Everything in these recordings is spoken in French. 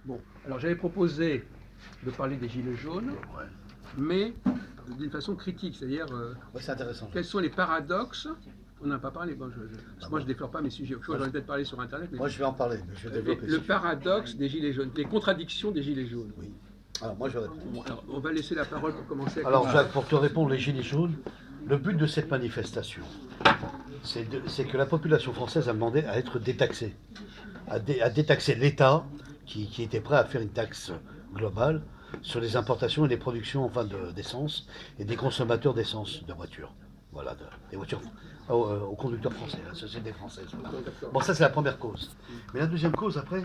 Bon, alors j'avais proposé de parler des Gilets jaunes, Ouais. mais d'une façon critique, c'est-à-dire Ouais, c'est intéressant. quels sont les paradoxes. On n'en a pas parlé, bon, parce que moi je ne déflore pas mes sujets, j'en ai peut-être parlé sur Internet, mais Moi, je vais en parler, mais je vais développer. le paradoxe des Gilets jaunes, les contradictions des Gilets jaunes. Oui. Alors, moi, je vais répondre. Bon, alors, on va laisser la parole pour commencer à Alors, Jacques, pour te répondre, les Gilets jaunes, le but de cette manifestation, c'est que la population française a demandé à être détaxée, à détaxer l'État qui était prêt à faire une taxe globale sur les importations et les productions enfin, d'essence et des consommateurs d'essence de voitures. Voilà, des voitures aux conducteurs français, la société française. Voilà. Bon, ça c'est la première cause. Mais la deuxième cause, après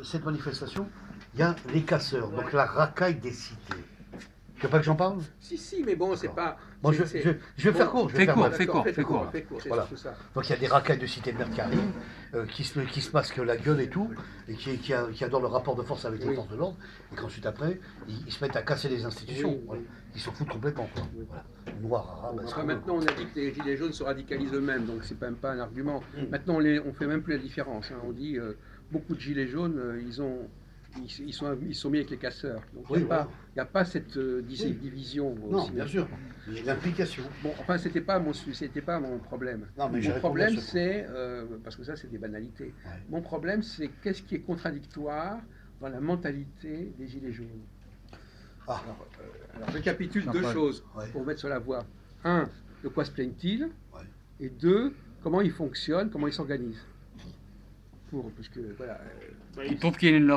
cette manifestation, il y a les casseurs, donc la racaille des cités. Tu veux pas que j'en parle? Si, mais bon, c'est pas. Bon, je vais faire court. Fais court. Voilà. Donc il y a des racailles de cité de Mercarine qui se masquent la gueule et tout, et qui adorent le rapport de force avec les forces de l'ordre, et qu'ensuite après, ils se mettent à casser les institutions. Oui. Voilà. Ils s'en foutent complètement. Quoi. Voilà. Noir, arabe, Enfin, maintenant, on a dit que les Gilets jaunes se radicalisent eux-mêmes, donc c'est même pas un argument. Maintenant, on fait même plus la différence. Hein. On dit beaucoup de Gilets jaunes, ils sont mis avec les casseurs. Donc il n'y a pas cette division. Non, aussi. bien sûr. Il y a l'implication. Bon, enfin, c'était pas mon problème. Non, mais mon problème, c'est parce que ça, c'est des banalités. Ouais. Mon problème, c'est qu'est-ce qui est contradictoire dans la mentalité des Gilets jaunes. Ah. Alors, je récapitule deux choses pour mettre sur la voie. Un, de quoi se plaignent-ils? Et deux, comment ils fonctionnent, comment ils s'organisent. Parce que, voilà. Ils trouvent qu'il y a une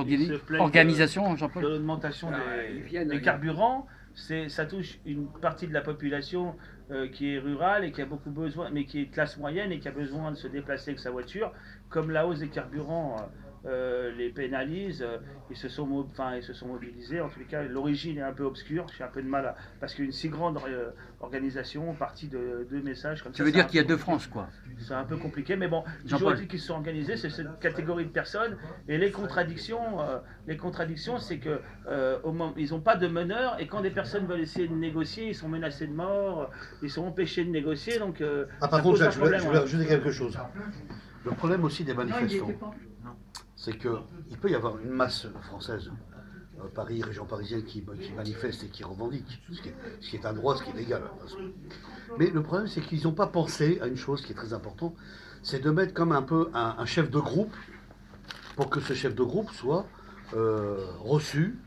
organisation, Jean-Paul. De l'augmentation des carburants, ça touche une partie de la population qui est rurale et qui a beaucoup besoin, mais qui est classe moyenne et qui a besoin de se déplacer avec sa voiture. Comme la hausse des carburants les pénalise, ils se sont mobilisés. En tous les cas, l'origine est un peu obscure. J'ai un peu de mal parce qu'une si grande organisation partie de deux messages comme ça. Tu veux dire qu'il y a deux France, quoi. C'est un peu compliqué, mais bon, toujours dit qu'ils se sont organisés, c'est cette catégorie de personnes. Et les contradictions, c'est que ils n'ont pas de meneur, et quand des personnes veulent essayer de négocier, ils sont menacés de mort, ils sont empêchés de négocier. Donc, par contre, je vais rajouter quelque chose. Le problème aussi des manifestants, c'est qu'il peut y avoir une masse française, Paris, région parisienne, qui manifeste et qui revendique, ce qui est un droit, ce qui est légal. Mais le problème, c'est qu'ils n'ont pas pensé à une chose qui est très importante, c'est de mettre comme un peu un chef de groupe, pour que ce chef de groupe soit reçu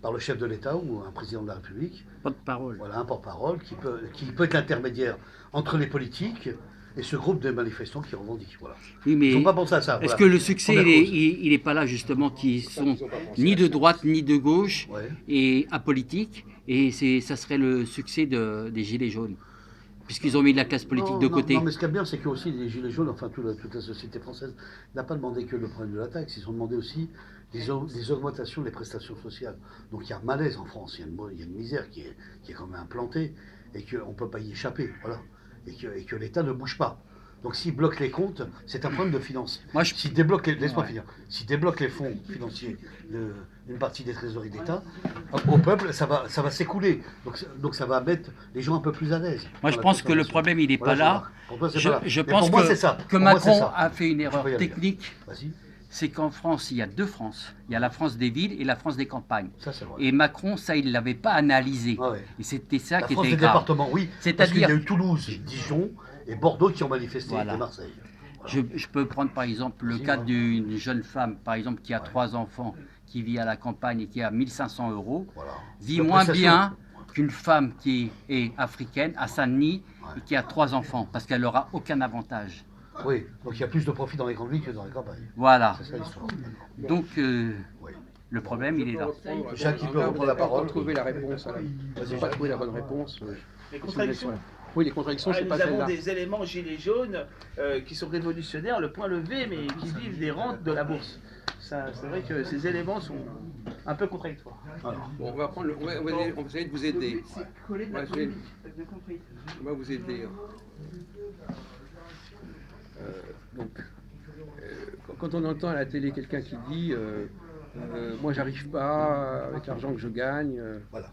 par le chef de l'État ou un président de la République. Porte-parole. Voilà, un porte-parole qui peut être l'intermédiaire entre les politiques et ce groupe de manifestants qui revendiquent. Voilà. Oui, mais ils n'ont pas pensé à ça. Est-ce que le succès, il n'est pas là justement, qui sont ni de droite ni de gauche et apolitiques, et ça serait le succès des Gilets jaunes, puisqu'ils ont mis la classe politique de côté. Non, mais ce qu'il y a bien, c'est que aussi les Gilets jaunes, enfin toute la société française, n'a pas demandé que le problème de la taxe, ils ont demandé aussi des augmentations des prestations sociales. Donc il y a un malaise en France, il y a une misère qui est quand même implantée, et qu'on ne peut pas y échapper. Voilà. Et que l'État ne bouge pas. Donc s'il bloque les comptes, c'est un problème de finance. S'il débloque, s'il débloque les fonds financiers d'une partie des trésoreries d'État, au peuple, ça va s'écouler. Donc ça va mettre les gens un peu plus à l'aise. Moi je pense que le problème, il n'est pas là. Pour toi, c'est pas là. Je pense que Macron a fait une erreur technique. Vas-y. C'est qu'en France, il y a deux France. Il y a la France des villes et la France des campagnes. Ça, c'est vrai. Et Macron, ça, il ne l'avait pas analysé. Ah ouais. Et c'était ça qui était grave. La France des départements, oui. Parce qu'il y a eu Toulouse, Dijon et Bordeaux qui ont manifesté, et Marseille. Voilà. Je peux prendre par exemple le cas d'une jeune femme, par exemple, qui a 3 enfants, qui vit à la campagne et qui a 1 500 €, vit moins bien qu'une femme qui est africaine, à Saint-Denis, et qui a 3 enfants, parce qu'elle n'aura aucun avantage. Oui, donc il y a plus de profit dans les grandes villes que dans les campagnes. Voilà. C'est ça l'histoire. Donc, le problème, il est là. Jacques, qui peut reprendre la parole. On va trouver la réponse. On n'a pas trouvé la bonne réponse. Les contradictions. Oui, les contradictions, c'est pas nous celle-là. avons des éléments gilets jaunes qui sont révolutionnaires, le point levé, mais qui vivent des rentes de la bourse. C'est vrai que ces éléments sont un peu contradictoires. Bon, on va essayer de vous aider. On va vous aider. Donc, quand on entend à la télé quelqu'un qui dit moi j'arrive pas avec l'argent que je gagne. Voilà.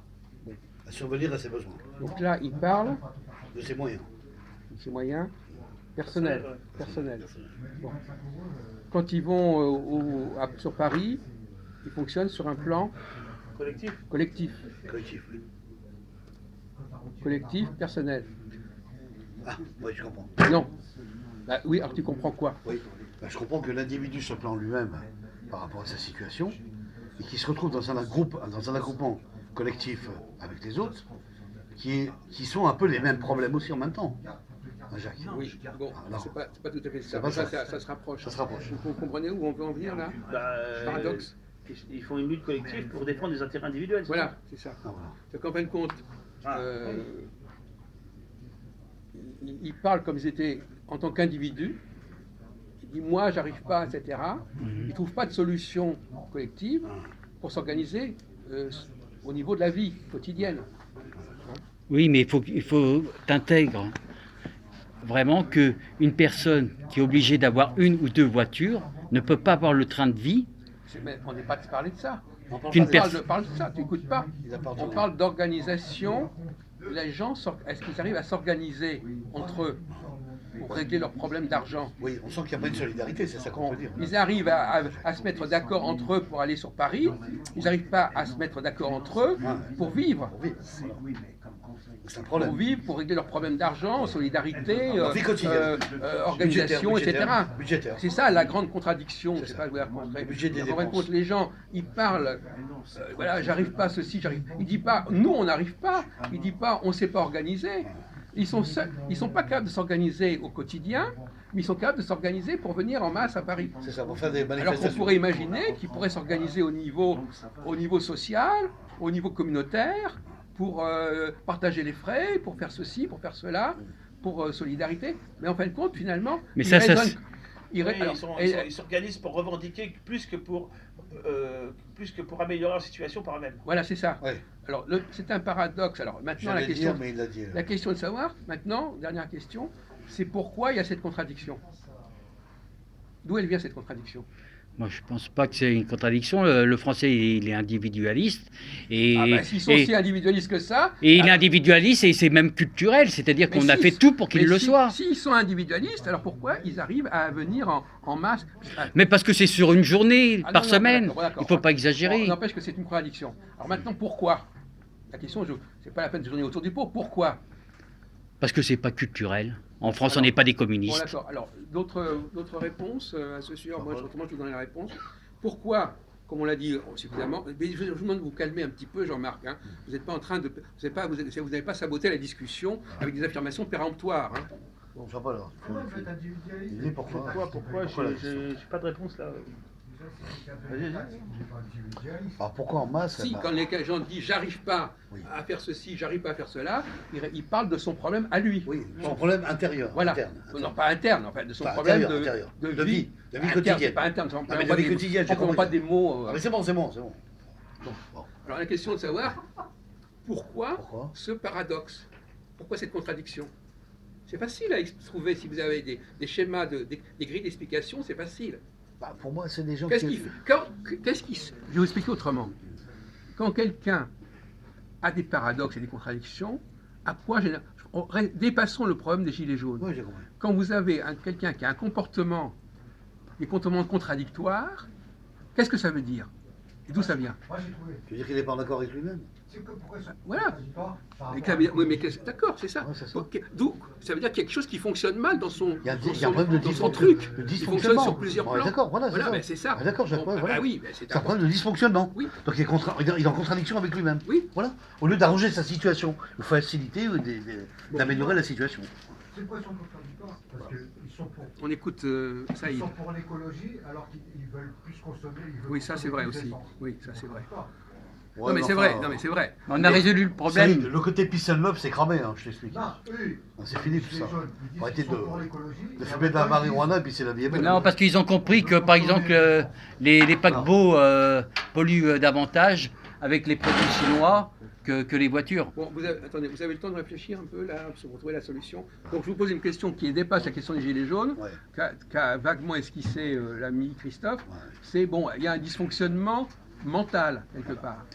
Bon. À survenir à ses besoins. Donc là, il parle de ses moyens. De ses moyens personnels. Bon. Quand ils vont sur Paris, il fonctionne sur un plan Collectif. collectif, oui. collectif, personnel. Ah, oui, je comprends. Non. Bah, oui, alors tu comprends quoi? Oui. Bah, je comprends que l'individu se plante lui-même par rapport à sa situation et qu'il se retrouve dans un groupement collectif avec les autres qui sont un peu les mêmes problèmes aussi en même temps. Hein, Jacques? Oui, bon, Alors, c'est pas tout à fait ça. pas Mais ça. ça se rapproche. Ça se rapproche. Vous comprenez où on veut en venir là? Paradoxe. Ils font une lutte collective pour défendre des intérêts individuels. Voilà, c'est ça. Ah, voilà. Donc en fin de compte, Ah. ils parlent comme ils étaient en tant qu'individus. Ils disent moi, j'arrive pas, etc. Ils ne trouvent pas de solution collective pour s'organiser au niveau de la vie quotidienne. Oui, mais il faut t'intègrer vraiment qu'une personne qui est obligée d'avoir une ou deux voitures ne peut pas avoir le train de vie. On n'est pas de parler de ça. Qu'une Parle de ça, tu n'écoutes pas. On parle d'organisation. Les gens, est-ce qu'ils arrivent à s'organiser entre eux pour régler leurs problèmes d'argent? Oui, on sent qu'il n'y a pas de solidarité, c'est ça qu'on peut dire. Ils arrivent à se mettre d'accord entre eux pour aller sur Paris. Ils n'arrivent pas à se mettre d'accord entre eux pour vivre. C'est un problème. Pour vivre, pour régler leurs problèmes d'argent, solidarité, vie quotidienne. organisation, etc. Budgétaire. C'est ça la grande contradiction. Je sais pas, vous avez rencontré. Budget des En fin de dépenses. compte, les gens, ils parlent, voilà, j'arrive pas à ceci, j'arrive. Il dit pas, nous on n'arrive pas. Il dit pas, on s'est pas organisé. Ils sont pas capables de s'organiser au quotidien, mais ils sont capables de s'organiser pour venir en masse à Paris. C'est ça, pour faire des Alors manifestations. qu'on pourrait imaginer qu'ils pourraient s'organiser au niveau social, au niveau communautaire, pour partager les frais, pour faire ceci, pour faire cela, pour solidarité. Mais en fin de compte, finalement, Mais ils ça, raisonnent- Oui, alors, ils s'organisent pour revendiquer plus que pour améliorer la situation par eux-mêmes. voilà, c'est ça. Ouais. Alors, c'est un paradoxe. Alors, maintenant, J'allais dire, mais il l'a dit. la question de savoir, maintenant, dernière question, c'est pourquoi il y a cette contradiction. D'où elle vient cette contradiction? Moi, je pense pas que c'est une contradiction. Le français, il est individualiste. Et, Ah ben, s'ils sont et- si individualistes que ça... et il est alors- individualiste et c'est même culturel. C'est-à-dire mais qu'on a si- fait tout pour qu'il mais le si- soit. S'ils sont individualistes, alors pourquoi ils arrivent à venir en masse? Mais parce que c'est sur une journée Ah, par non, semaine. d'accord, d'accord. Il faut pas exagérer. Bon, n'empêche que c'est une contradiction. Alors maintenant, pourquoi? La question, c'est pas la peine de tourner autour du pot. Pourquoi? Parce que c'est pas culturel. En France, Alors, on n'est pas des Bon, communistes. d'accord. Alors, d'autres réponses à ce sujet? Moi, autrement, je vous donnerai la réponse. Pourquoi, comme on l'a dit suffisamment, mais je vous demande de vous calmer un petit peu, Jean-Marc. Hein. Vous n'êtes pas en train de. Vous n'avez pas saboté la discussion avec des affirmations péremptoires. Hein. Bon, ça va là. Il dit pourquoi. Pourquoi j'ai pas de réponse là. Vas-y. Alors pourquoi en masse? Si, bah, quand les gens disent j'arrive pas Oui. à faire ceci, j'arrive pas à faire cela, il parle de son problème à lui. Oui, son problème intérieur. Voilà. Interne. Non, pas interne, en fait, de son Enfin, problème intérieur. de De vie Interne, quotidienne. c'est pas interne. Ah, mais de vie quotidienne, j'ai on ne compris pas ça. des mots. Ah, mais c'est bon. Bon. Alors la question de savoir pourquoi Pourquoi ce paradoxe, pourquoi cette contradiction. C'est facile à trouver si vous avez des schémas, des grilles d'explication, c'est facile. Bah, pour moi, c'est des gens Qu'est-ce qui... qui je vais vous expliquer autrement. Quand quelqu'un a des paradoxes et des contradictions, dépassons le problème des gilets jaunes. Oui, j'ai compris. Quand vous avez quelqu'un qui a des comportements contradictoires, qu'est-ce que ça veut dire? Et d'où ça vient? Tu veux dire qu'il n'est pas d'accord avec lui-même? Voilà. Oui, mais d'accord, c'est ça. Ouais, c'est ça. Ok, d'où ça veut dire qu'il y a quelque chose qui fonctionne mal dans son, Il y a dans un son- problème de dans son truc. de Il fonctionne dysfonctionnement. sur plusieurs Ouais, plans. d'accord, voilà, c'est ça. Ben, c'est ça. Ah, d'accord, Bon, voilà. ah oui, ben, C'est un problème de dysfonctionnement. Oui. Donc il est en contradiction avec lui-même. Oui. Voilà. Au lieu d'arranger sa situation, il faut faciliter ou d'améliorer la situation. C'est quoi son contradictoire? Parce qu'ils sont pour. On écoute Ils Saïd. sont pour l'écologie alors qu'ils veulent plus consommer. Ils veulent Oui, ça c'est vrai consommer aussi. plus d'essence. Oui, ça c'est vrai. Ouais, Non mais c'est vrai, non mais c'est vrai. On a résolu le problème. Saïd, le côté peace and love, c'est cramé, hein, je t'explique. Non, eux, C'est fini tout les ça. jeunes, ils disent Arrêtez qu'ils sont pour l'écologie. de fumer de la marijuana et puis c'est la vie est belle. Non, parce qu'ils ont compris que, par exemple, les paquebots polluent davantage avec les produits chinois que les voitures. Bon, attendez, vous avez le temps de réfléchir un peu là pour trouver la solution. Donc je vous pose une question qui dépasse la question des gilets jaunes, Ouais. qu'a vaguement esquissé l'ami Christophe. Ouais. C'est bon, il y a un dysfonctionnement mental quelque part.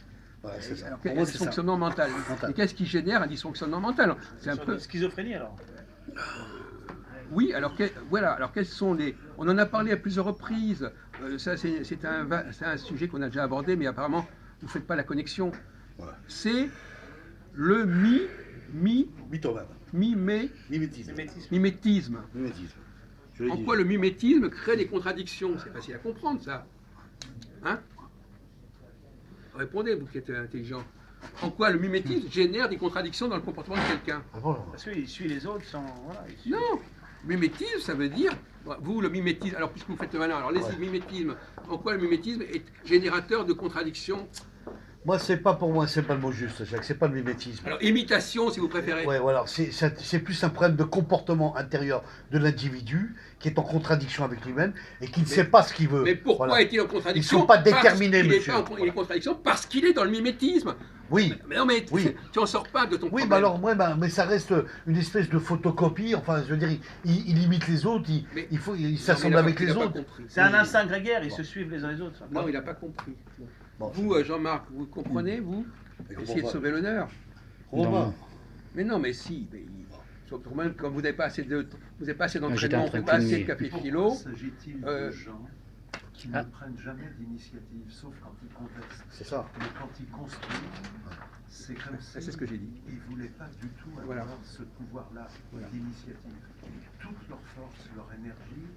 Voilà, c'est ça. Alors, Pour un moi, c'est ça. dysfonctionnement mental. Mental. Et qu'est-ce qui génère un dysfonctionnement mental? C'est un peu. Schizophrénie alors. Oui, alors voilà. Alors quels sont les. On en a parlé à plusieurs reprises. Ça, c'est un sujet qu'on a déjà abordé, mais apparemment, vous ne faites pas la connexion. Voilà. C'est le Mythomane. mimétisme. Mimétisme. En quoi le mimétisme crée des contradictions? C'est facile à comprendre, ça. Hein? Répondez, vous qui êtes intelligent. En quoi le mimétisme génère des contradictions dans le comportement de quelqu'un? Parce qu'il suit les autres sans. Voilà, Non, mimétisme, ça veut dire, vous, le mimétisme, alors puisque vous faites le malin, alors laissez mimétisme. En quoi le mimétisme est générateur de contradictions? Moi, c'est pas le mot juste, Jacques, c'est pas le mimétisme. Alors, imitation, si vous préférez. Ouais, voilà, c'est plus un problème de comportement intérieur de l'individu qui est en contradiction avec lui-même et qui ne sait pas ce qu'il veut. Mais pourquoi Voilà. est-il en contradiction? Ils ne sont pas déterminés, monsieur. Il est en contradiction parce qu'il est dans le mimétisme. Oui. Mais non, mais Oui. tu n'en sors pas de ton Oui, problème. mais alors, mais ça reste une espèce de photocopie. Enfin, je veux dire, il imite les autres, il s'assemble avec les autres. C'est un instinct grégaire, ils se suivent les uns les autres. Non, il n'a pas compris. Bon, Vous, Jean-Marc, vous comprenez, vous? Essayez de sauver l'honneur. Romain. Mais non, mais si. Surtout même quand vous n'avez pas assez J'étais d'entraînement, en vous train n'avez de pas assez cligner. de café philo. S'agit-il de gens qui ne prennent jamais d'initiative, sauf quand ils contestent? C'est ça. Mais quand ils construisent, c'est comme si C'est ce que j'ai dit. ils ne voulaient pas du tout avoir Voilà. ce pouvoir-là d'initiative. Toute leur force, leur énergie,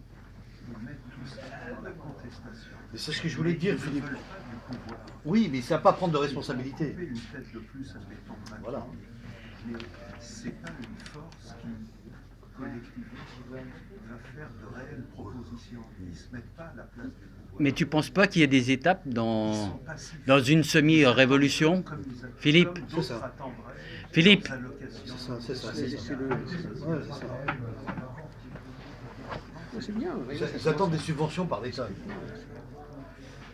ils mettent tout ça dans la contestation. Mais c'est ce que je voulais dire, Ils ne Philippe. veulent pas du pouvoir. Oui, mais ça ne va pas prendre de responsabilité. Couper une tête de plus, admettons, maintenant. Voilà. Mais c'est pas une force qui, collectivement, va faire de réelles propositions. Ils ne se mettent pas à la place du pouvoir. Mais tu penses pas qu'il y a des étapes Ils dans sont passifs. une semi-révolution? Comme ils- Philippe. comme C'est d'autres ça. attendraient Philippe. leurs allocations. C'est ça. C'est bien. Ils attendent des subventions par l'État.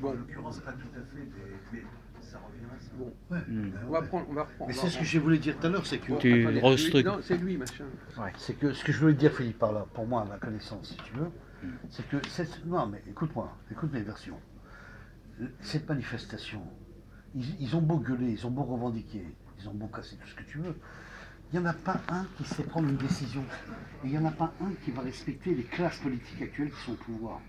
En l'occurrence, pas tout à fait, mais ça revient à ça. Bon, Ouais. on va reprendre. Mais c'est ce que je voulais dire tout à l'heure, c'est que, Tu Attendez, restructures. Non, c'est lui, machin. c'est que ce que je voulais dire, Philippe, par là, pour moi, à ma connaissance, si tu veux, c'est que non, mais écoute-moi, écoute mes versions. Cette manifestation, ils ont beau gueuler, ils ont beau revendiquer, ils ont beau casser tout ce que tu veux. Il n'y en a pas un qui sait prendre une décision. Et il n'y en a pas un qui va respecter les classes politiques actuelles qui sont au pouvoir.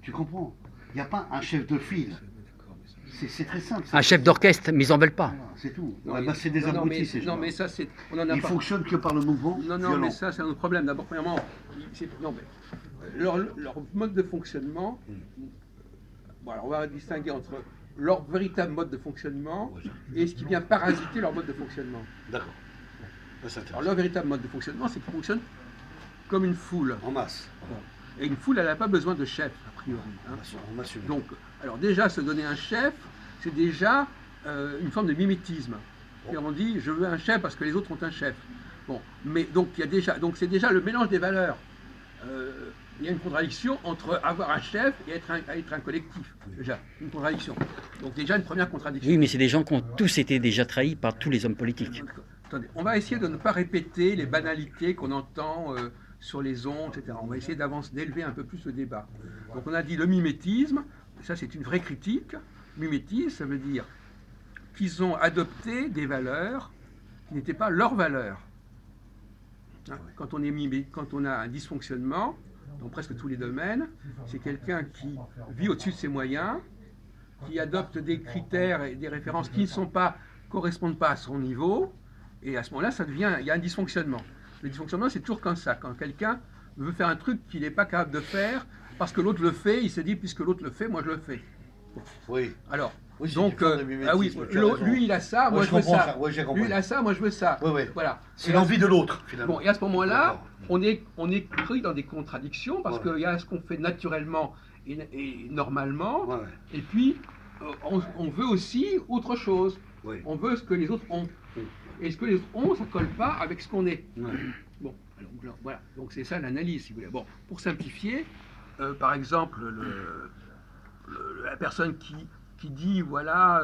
Tu comprends? Il n'y a pas un chef de file. C'est très simple. Un chef d'orchestre, mais ils en veulent pas. Voilà, c'est tout. Non, Ouais, mais- bah, c'est des non, abrutis, ces non, gens. mais ça, c'est. On en a Ils pas. fonctionnent que par le mouvement Non, violent. mais ça, c'est un autre problème. D'abord, premièrement, non, mais leur mode de fonctionnement. Bon, alors on va distinguer entre leur véritable mode de fonctionnement et ce qui vient parasiter leur mode de fonctionnement. D'accord. Ça, c'est Alors, intéressant. leur véritable mode de fonctionnement, c'est qu'ils fonctionnent comme une foule. En masse. Et une foule, elle n'a pas besoin de chef, a priori. hein. On assume. Donc, alors déjà, se donner un chef, c'est déjà une forme de mimétisme. Et on dit, je veux un chef parce que les autres ont un chef. Bon, mais donc c'est déjà le mélange des valeurs. Il y a une contradiction entre avoir un chef et être un collectif. Déjà, une contradiction. Donc déjà une première contradiction. Oui, mais c'est des gens qui ont tous été déjà trahis par tous les hommes politiques. Attendez, on va essayer de ne pas répéter les banalités qu'on entend sur les ondes, etc. On va essayer d'élever un peu plus le débat. Donc on a dit le mimétisme, ça c'est une vraie critique. Mimétisme, ça veut dire qu'ils ont adopté des valeurs qui n'étaient pas leurs valeurs. Hein, quand on a un dysfonctionnement, dans presque tous les domaines, c'est quelqu'un qui vit au-dessus de ses moyens, qui adopte des critères et des références qui ne correspondent pas à son niveau, et à ce moment-là, il y a un dysfonctionnement. Le dysfonctionnement, c'est toujours comme ça. Quand quelqu'un veut faire un truc qu'il n'est pas capable de faire, parce que l'autre le fait, il se dit, puisque l'autre le fait, moi je le fais. Oui. Alors, Oui, c'est donc, une forme de mimétisme, ah oui, tu as raison. lui il a ça, moi Ouais, je veux comprends ça. Ouais, j'ai compris. Lui il a ça, moi je veux ça. Oui, oui. Voilà. C'est Et l'envie de l'autre, finalement. Bon, et à ce moment-là, D'accord. on est pris dans des contradictions parce Ouais. qu'il y a ce qu'on fait naturellement et normalement, Ouais, ouais. et puis on veut aussi autre chose. Oui. On veut ce que les autres ont. Et ce que les autres ont, ça ne colle pas avec ce qu'on est. Ouais. Bon, alors, voilà. Donc c'est ça l'analyse, si vous voulez. Bon, pour simplifier, par exemple, la personne qui dit voilà,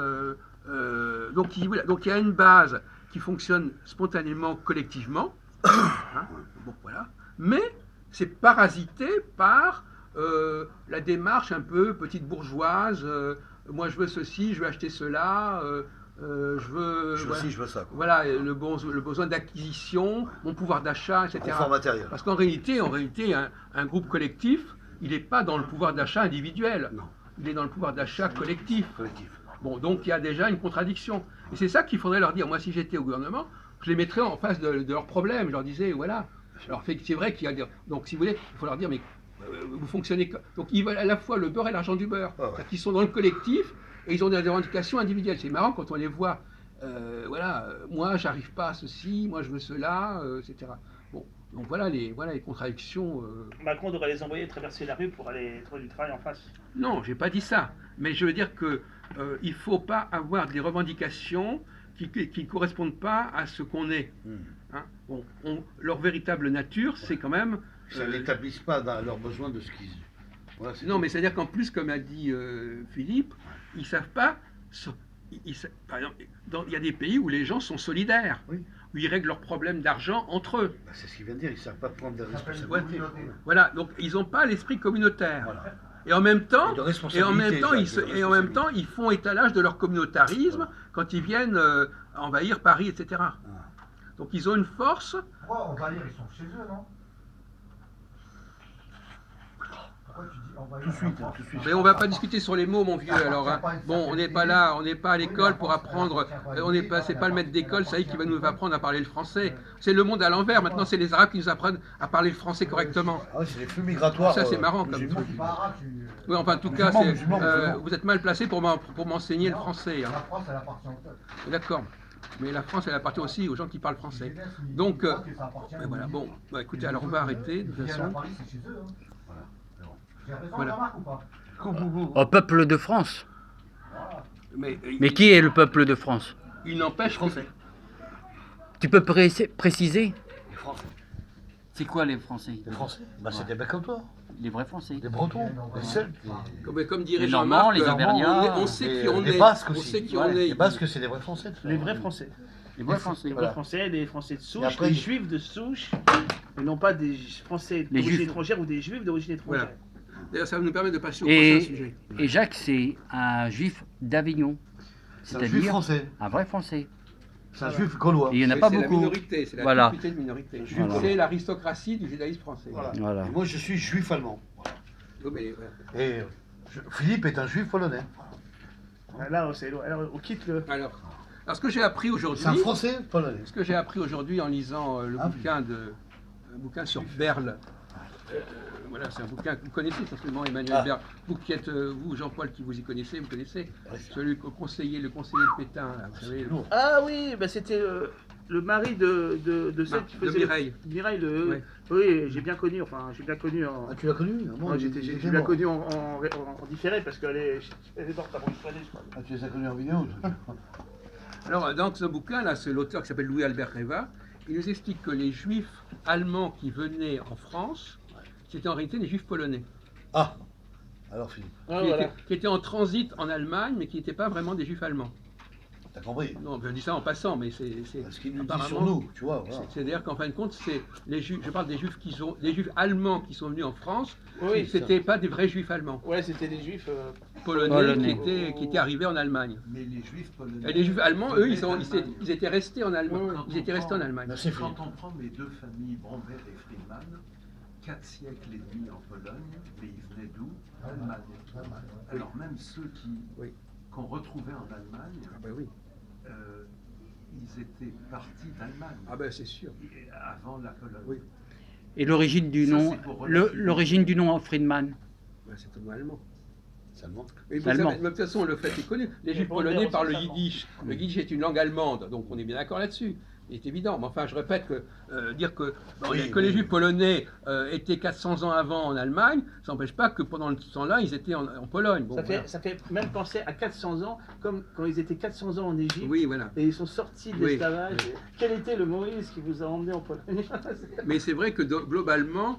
donc il y a une base qui fonctionne spontanément, collectivement, hein, bon voilà, mais c'est parasité par la démarche un peu petite bourgeoise. Moi je veux ceci, je veux acheter cela. Je veux, Je veux voilà, ci, je veux ça. Quoi. voilà, le besoin d'acquisition, mon pouvoir d'achat, etc. Confort matériel. Parce qu'en réalité, un groupe collectif, il n'est pas dans le pouvoir d'achat individuel. Non. Il est dans le pouvoir d'achat collectif. Collectif. Bon, donc il y a déjà une contradiction. Et c'est ça qu'il faudrait leur dire. Moi, si j'étais au gouvernement, je les mettrais en face de leurs problèmes. Je leur disais, voilà. Alors, c'est vrai qu'il y a des... Donc, si vous voulez, il faut leur dire, mais vous fonctionnez... Donc, ils veulent à la fois le beurre et l'argent du beurre. Ah ouais. C'est-à-dire qu'ils sont dans le collectif et ils ont des revendications individuelles. C'est marrant quand on les voit. Voilà, moi, j'arrive pas à ceci, moi, je veux cela, etc. Bon, donc voilà les contradictions. Macron devrait les envoyer traverser la rue pour aller trouver du travail en face. Non, j'ai pas dit ça. Mais je veux dire que il faut pas avoir des revendications qui correspondent pas à ce qu'on est. Hein. Bon, leur véritable nature, c'est quand même. Ça n'établisse pas dans leurs besoins de ce qu'ils. Voilà, Non, mais c'est-à-dire qu'en plus, comme a dit Philippe, ils savent pas. Par exemple, il y a des pays où les gens sont solidaires, Oui. où ils règlent leurs problèmes d'argent entre eux. Bah, c'est ce qu'il vient de dire, ils ne savent pas prendre des responsabilités. Voilà, donc ils n'ont pas l'esprit communautaire. Voilà. Et en même temps, Et de responsabilité, ils font étalage de leur communautarisme quand ils viennent envahir Paris, etc. Donc ils ont une force. Pourquoi envahir? Ils sont chez eux, non? Pourquoi tu dis envahir? Tout de suite. Mais on va pas discuter sur les mots, mon vieux. Alors, hein. Bon, on n'est pas là, on n'est pas à l'école pour apprendre. C'est pas le maître d'école, ça y est, qui va nous apprendre à parler le français. C'est le monde à l'envers. Maintenant, c'est les Arabes qui nous apprennent à parler le français correctement. Ah oui, c'est les flux migratoires. Ça, c'est marrant comme truc. Oui, enfin, en tout cas, vous êtes mal placé pour m'enseigner le français. Hein. La France, elle appartient au peuple. D'accord. Mais la France, elle appartient aussi aux gens qui parlent français. Donc, voilà. Bon, bah, écoutez, alors on va arrêter de toute façon. Paris, c'est chez eux. Hein. J'ai raison, Voilà. Jean-Marc, ou pas? Au peuple de France. Mais qui est le peuple de France? il n'empêche que... Tu peux préciser? Les Français. C'est quoi les Français? Les Français. Bah, c'est des mecs comme toi. Les vrais Français. Des Bretons, des Celtes. Comme dirait Les Normands, Jean-Marc, les Auvergnats, on sait qui on les est. Basques On aussi. sait qui on Ouais, est. les Basques, c'est des vrais Français. Les vrais Français. Les vrais Français. Les Voilà. vrais Français, des Français de souche, après, des il- Juifs de souche, et non pas des Français Les d'origine Juifs. étrangère ou des Juifs d'origine étrangère. Voilà. D'ailleurs, ça nous permet de passer au prochain sujet. Et Jacques, c'est un juif d'Avignon. C'est un juif C'est-à-dire français. un vrai Français. C'est un juif gaulois. Et il n'y en a pas C'est la beaucoup. minorité, c'est la Voilà. toute petite minorité. Voilà. C'est l'aristocratie du judaïsme français. Voilà. Voilà. Et moi, je suis juif allemand. Oui, mais, voilà. Et Philippe est un juif polonais. Là, alors, on quitte le. Alors, ce que j'ai appris aujourd'hui, C'est un français polonais. ce que j'ai appris aujourd'hui en lisant le Ah oui. bouquin sur Berle. Voilà, c'est un bouquin que vous connaissez certainement, Emmanuel Ah. Berle. Vous qui êtes, vous Jean-Paul, qui vous y connaissez, vous connaissez. Ouais. Celui le conseiller de Pétain, là, vous savez. lourd. Ah oui, bah c'était le mari de celle qui de faisait. Mireille. Mireille, Ouais. Oui, j'ai bien connu, enfin, j'ai bien connu en. Ah, tu l'as connu? Ah, Moi, j'ai bien connu en différé parce qu'elle est morte avant une année, je crois. Ah, tu les as connus en vidéo? Alors, dans ce bouquin-là, c'est l'auteur qui s'appelle Louis-Albert Reva. Il nous explique que les juifs allemands qui venaient en France, c'était en réalité des juifs polonais. Ah. Alors Philippe, Ah, qui, voilà. qui étaient en transit en Allemagne, mais qui n'étaient pas vraiment des juifs allemands. t'as compris? Non, je dis ça en passant, mais c'est Ce qu'il nous dit apparemment- sur nous, tu vois. Voilà. C'est-à-dire qu'en fin de compte, c'est les juifs. Je parle des juifs des juifs allemands qui sont venus en France. Oui, C'était pas des vrais juifs allemands, ouais, c'était des juifs. polonais, Polonais. qui étaient arrivés en Allemagne. Mais les juifs polonais. Et les juifs allemands, eux, ils Allemagne. étaient restés en Allemagne. Quand Ils étaient on restés en prend- Allemagne. Merci Philippe. Quand on prend mes deux familles, Bromberg et Friedman, 4 siècles et demi en Pologne, mais ils venaient d'où? Allemagne. Alors même ceux Oui. qu'on retrouvait en Allemagne, Ah ben oui. ils étaient partis d'Allemagne Ah ben c'est sûr. avant la Pologne. Oui. Et l'origine du Ça, nom, c'est pour relativiser. l'origine du nom Friedman. Ben, c'est tout allemand. Ça me manque. Mais vous Allemand. savez, de toute façon, le fait est connu. Les juifs bon, polonais d'ailleurs, parlent le c'est allemand. yiddish. Le yiddish est une langue allemande, donc on est bien d'accord là-dessus. C'est évident. Mais enfin, je répète que dire que, Oui, que les oui. juifs polonais étaient 400 ans avant en Allemagne, ça n'empêche pas que pendant ce temps-là, ils étaient en Pologne. Bon, voilà. Ça fait même penser à 400 ans, comme quand ils étaient 400 ans en Égypte. Oui, voilà. Et ils sont sortis de Oui. l'esclavage. Quel était le Moïse qui vous a emmené en Pologne? Mais c'est vrai que globalement,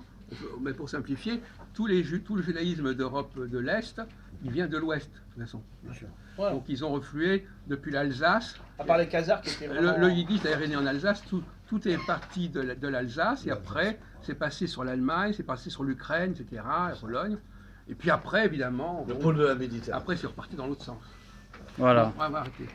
mais pour simplifier, tout le judaïsme d'Europe de l'Est, il vient de l'Ouest, de toute façon. Bien sûr. Ouais. Donc ils ont reflué depuis l'Alsace. À part les Khazars qui étaient vraiment. Le yiddish d'ailleurs est né en Alsace, tout est parti de l'Alsace et après c'est passé sur l'Allemagne, c'est passé sur l'Ukraine, etc., la Pologne. Et puis après, évidemment, Le bon, pôle de la Méditerranée. après c'est reparti dans l'autre sens. Voilà. On va arrêter.